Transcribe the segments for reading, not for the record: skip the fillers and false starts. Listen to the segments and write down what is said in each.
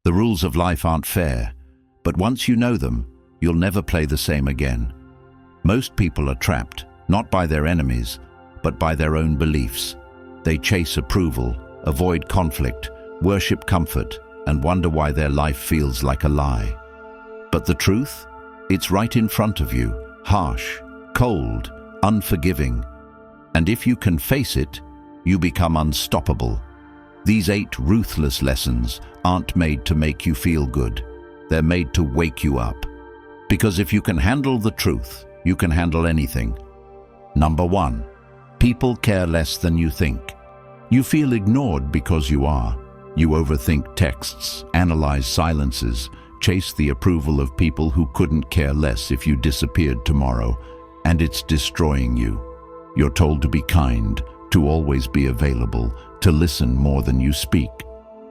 The rules of life aren't fair, but once you know them, you'll never play the same again. Most people are trapped, not by their enemies, but by their own beliefs. They chase approval, avoid conflict, worship comfort, and wonder why their life feels like a lie. But the truth? It's right in front of you, harsh, cold, unforgiving. And if you can face it, you become unstoppable. These 8 ruthless lessons aren't made to make you feel good. They're made to wake you up. Because if you can handle the truth, you can handle anything. Number 1, people care less than you think. You feel ignored because you are. You overthink texts, analyze silences, chase the approval of people who couldn't care less if you disappeared tomorrow, and it's destroying you. You're told to be kind, to always be available, to listen more than you speak.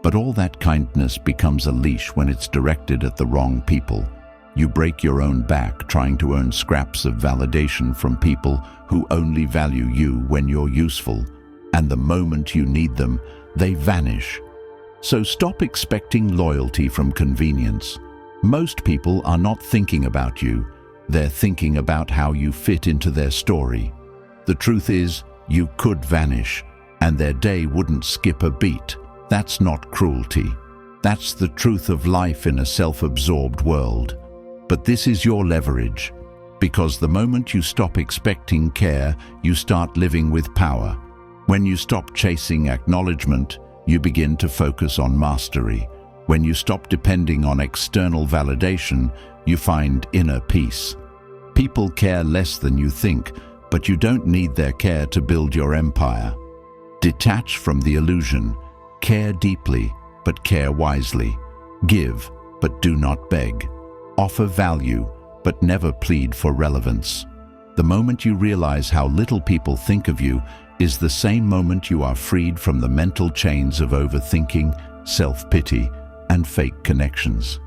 But all that kindness becomes a leash when it's directed at the wrong people. You break your own back trying to earn scraps of validation from people who only value you when you're useful, and the moment you need them, they vanish. So stop expecting loyalty from convenience. Most people are not thinking about you. They're thinking about how you fit into their story. The truth is, you could vanish, and their day wouldn't skip a beat. That's not cruelty. That's the truth of life in a self-absorbed world. But this is your leverage, because the moment you stop expecting care, you start living with power. When you stop chasing acknowledgement, you begin to focus on mastery. When you stop depending on external validation, you find inner peace. People care less than you think, but you don't need their care to build your empire. Detach from the illusion. Care deeply, but care wisely. Give, but do not beg. Offer value, but never plead for relevance. The moment you realize how little people think of you is the same moment you are freed from the mental chains of overthinking, self-pity, and fake connections.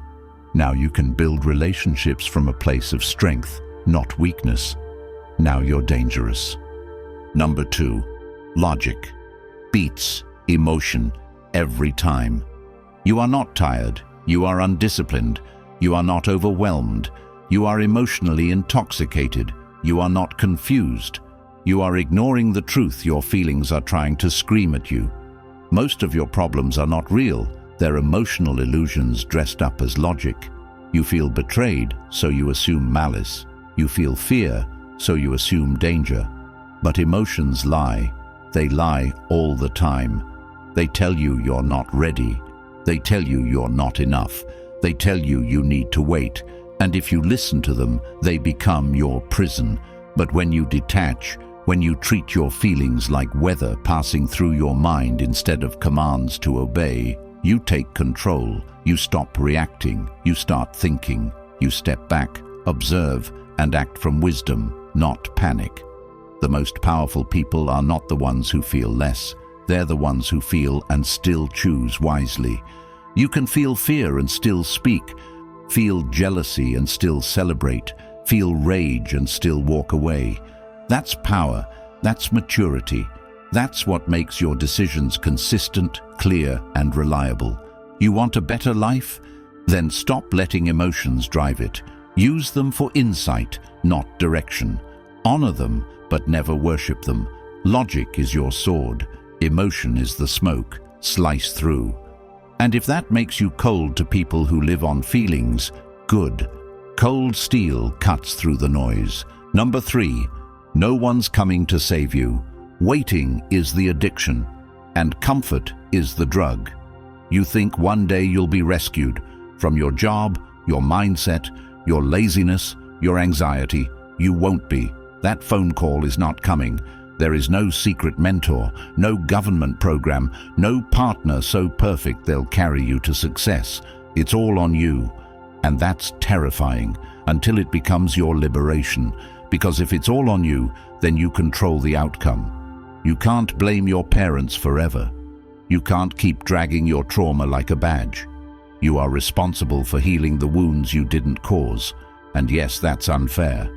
Now you can build relationships from a place of strength, not weakness. Now you're dangerous. Number 2, logic. Beats emotion every time. You are not tired. You are undisciplined. You are not overwhelmed. You are emotionally intoxicated. You are not confused. You are ignoring the truth your feelings are trying to scream at you. Most of your problems are not real. They're emotional illusions dressed up as logic. You feel betrayed, so you assume malice. You feel fear, so you assume danger. But emotions lie. They lie all the time. They tell you you're not ready. They tell you you're not enough. They tell you you need to wait. And if you listen to them, they become your prison. But when you detach, when you treat your feelings like weather passing through your mind instead of commands to obey, you take control. You stop reacting. You start thinking. You step back, observe, and act from wisdom, not panic. The most powerful people are not the ones who feel less. They're the ones who feel and still choose wisely. You can feel fear and still speak, feel jealousy and still celebrate, feel rage and still walk away. That's power. That's maturity. That's what makes your decisions consistent, clear, and reliable. You want a better life? Then stop letting emotions drive it. Use them for insight, not direction. Honor them, but never worship them. Logic is your sword. Emotion is the smoke. Slice through. And if that makes you cold to people who live on feelings, good. Cold steel cuts through the noise. Number 3, no one's coming to save you. Waiting is the addiction, and comfort is the drug. You think one day you'll be rescued from your job, your mindset, your laziness, your anxiety. You won't be. That phone call is not coming. There is no secret mentor, no government program, no partner so perfect they'll carry you to success. It's all on you. And that's terrifying until it becomes your liberation. Because if it's all on you, then you control the outcome. You can't blame your parents forever. You can't keep dragging your trauma like a badge. You are responsible for healing the wounds you didn't cause. And yes, that's unfair.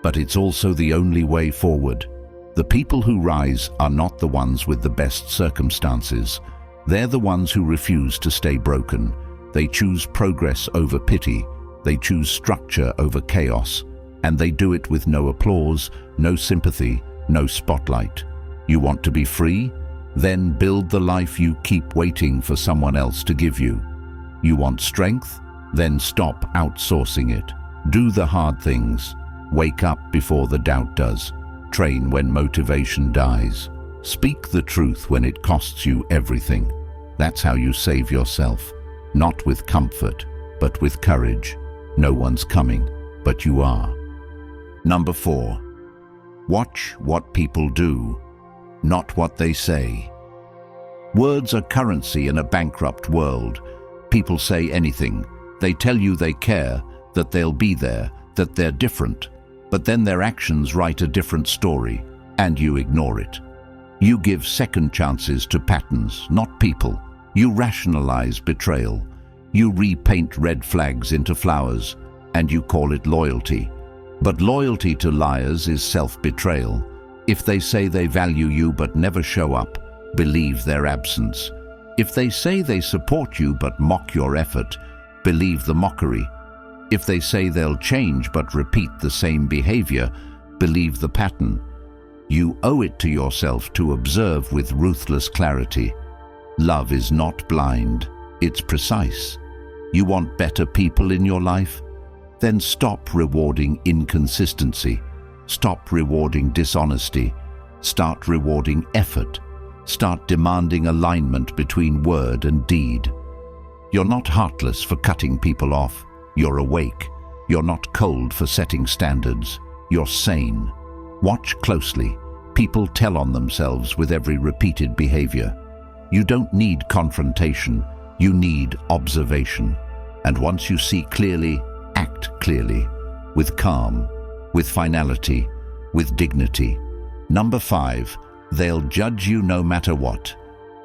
But it's also the only way forward. The people who rise are not the ones with the best circumstances. They're the ones who refuse to stay broken. They choose progress over pity. They choose structure over chaos. And they do it with no applause, no sympathy, no spotlight. You want to be free? Then build the life you keep waiting for someone else to give you. You want strength? Then stop outsourcing it. Do the hard things. Wake up before the doubt does. Train when motivation dies. Speak the truth when it costs you everything. That's how you save yourself. Not with comfort, but with courage. No one's coming, but you are. Number 4. Watch what people do, not what they say. Words are currency in a bankrupt world. People say anything. They tell you they care, that they'll be there, that they're different. But then their actions write a different story, and you ignore it. You give second chances to patterns, not people. You rationalize betrayal. You repaint red flags into flowers, and you call it loyalty. But loyalty to liars is self-betrayal. If they say they value you but never show up, believe their absence. If they say they support you but mock your effort, believe the mockery. If they say they'll change but repeat the same behavior, believe the pattern. You owe it to yourself to observe with ruthless clarity. Love is not blind, it's precise. You want better people in your life? Then stop rewarding inconsistency. Stop rewarding dishonesty. Start rewarding effort. Start demanding alignment between word and deed. You're not heartless for cutting people off. You're awake. You're not cold for setting standards. You're sane. Watch closely. People tell on themselves with every repeated behavior. You don't need confrontation. You need observation. And once you see clearly, act clearly, with calm, with finality, with dignity. Number 5, they'll judge you no matter what.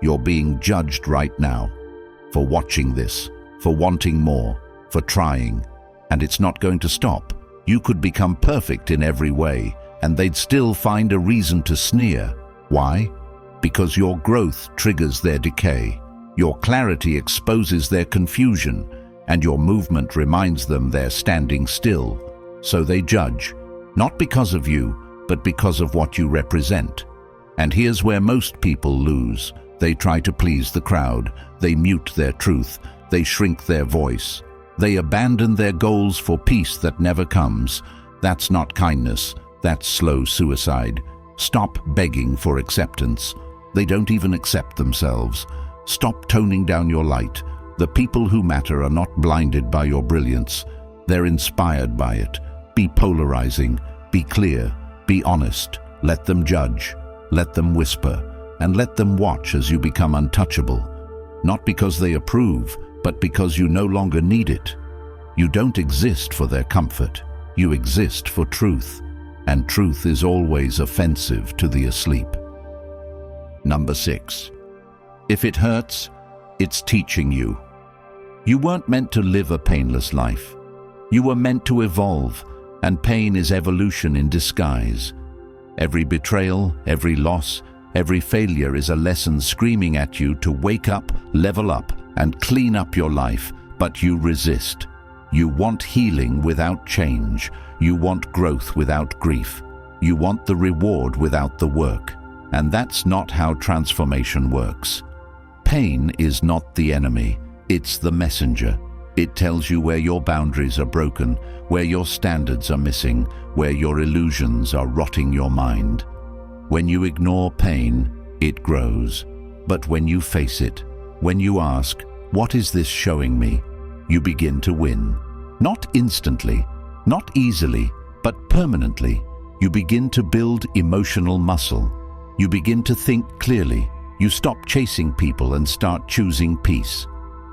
You're being judged right now for watching this, for wanting more, for trying. And it's not going to stop. You could become perfect in every way, and they'd still find a reason to sneer. Why? Because your growth triggers their decay. Your clarity exposes their confusion, and your movement reminds them they're standing still. So they judge, not because of you, but because of what you represent. And here's where most people lose. They try to please the crowd. They mute their truth. They shrink their voice. They abandon their goals for peace that never comes. That's not kindness. That's slow suicide. Stop begging for acceptance. They don't even accept themselves. Stop toning down your light. The people who matter are not blinded by your brilliance. They're inspired by it. Be polarizing. Be clear. Be honest. Let them judge. Let them whisper. And let them watch as you become untouchable. Not because they approve, but because you no longer need it. You don't exist for their comfort. You exist for truth. And truth is always offensive to the asleep. Number 6. If it hurts, it's teaching you. You weren't meant to live a painless life. You were meant to evolve, and pain is evolution in disguise. Every betrayal, every loss, every failure is a lesson screaming at you to wake up, level up, and clean up your life, but you resist. You want healing without change. You want growth without grief. You want the reward without the work. And that's not how transformation works. Pain is not the enemy, it's the messenger. It tells you where your boundaries are broken, where your standards are missing, where your illusions are rotting your mind. When you ignore pain, it grows. But when you face it, when you ask, "What is this showing me?" you begin to win. Not instantly, not easily, but permanently. You begin to build emotional muscle. You begin to think clearly. You stop chasing people and start choosing peace.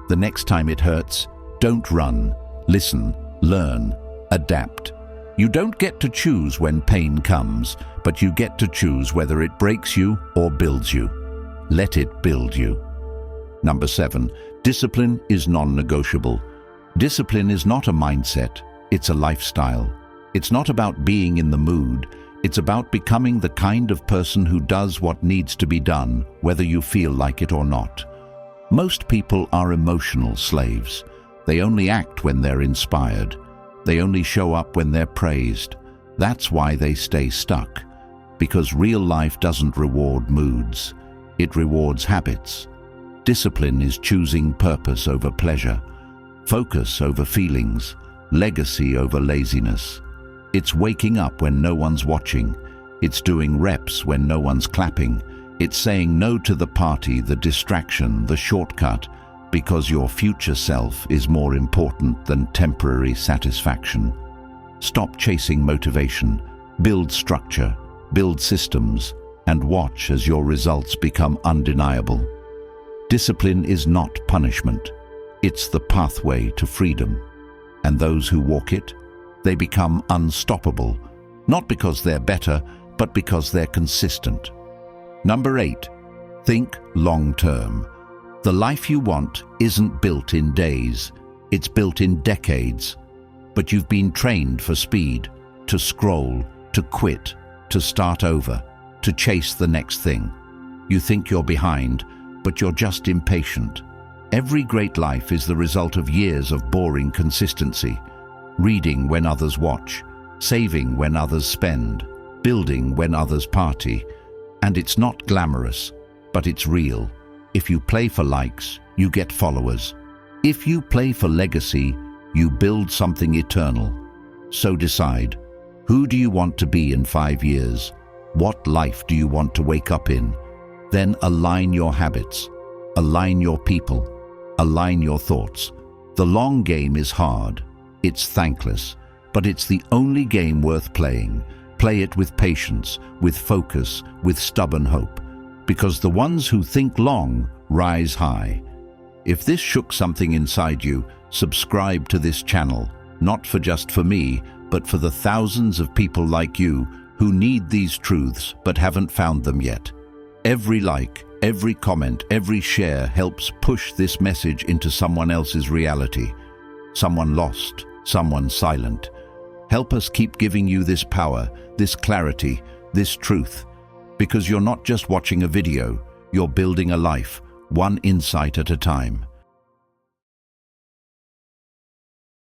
The next time it hurts, don't run. Listen, learn, adapt. You don't get to choose when pain comes, but you get to choose whether it breaks you or builds you. Let it build you. Number 7, discipline is non-negotiable. Discipline is not a mindset, it's a lifestyle. It's not about being in the mood, it's about becoming the kind of person who does what needs to be done, whether you feel like it or not. Most people are emotional slaves. They only act when they're inspired. They only show up when they're praised. That's why they stay stuck. Because real life doesn't reward moods. It rewards habits. Discipline is choosing purpose over pleasure, focus over feelings, legacy over laziness. It's waking up when no one's watching. It's doing reps when no one's clapping. It's saying no to the party, the distraction, the shortcut, because your future self is more important than temporary satisfaction. Stop chasing motivation, build structure, build systems, and watch as your results become undeniable. Discipline is not punishment. It's the pathway to freedom. And those who walk it, they become unstoppable, not because they're better, but because they're consistent. Number 8, think long-term. The life you want isn't built in days, it's built in decades. But you've been trained for speed, to scroll, to quit, to start over, to chase the next thing. You think you're behind, but you're just impatient. Every great life is the result of years of boring consistency. Reading when others watch, saving when others spend, building when others party. And it's not glamorous, but it's real. If you play for likes, you get followers. If you play for legacy, you build something eternal. So decide, who do you want to be in 5 years? What life do you want to wake up in? Then align your habits, align your people, align your thoughts. The long game is hard, it's thankless, but it's the only game worth playing. Play it with patience, with focus, with stubborn hope, because the ones who think long rise high. If this shook something inside you, subscribe to this channel, not just for me, but for the thousands of people like you who need these truths but haven't found them yet. Every like, every comment, every share helps push this message into someone else's reality. Someone lost, someone silent. Help us keep giving you this power, this clarity, this truth. Because you're not just watching a video, you're building a life, one insight at a time.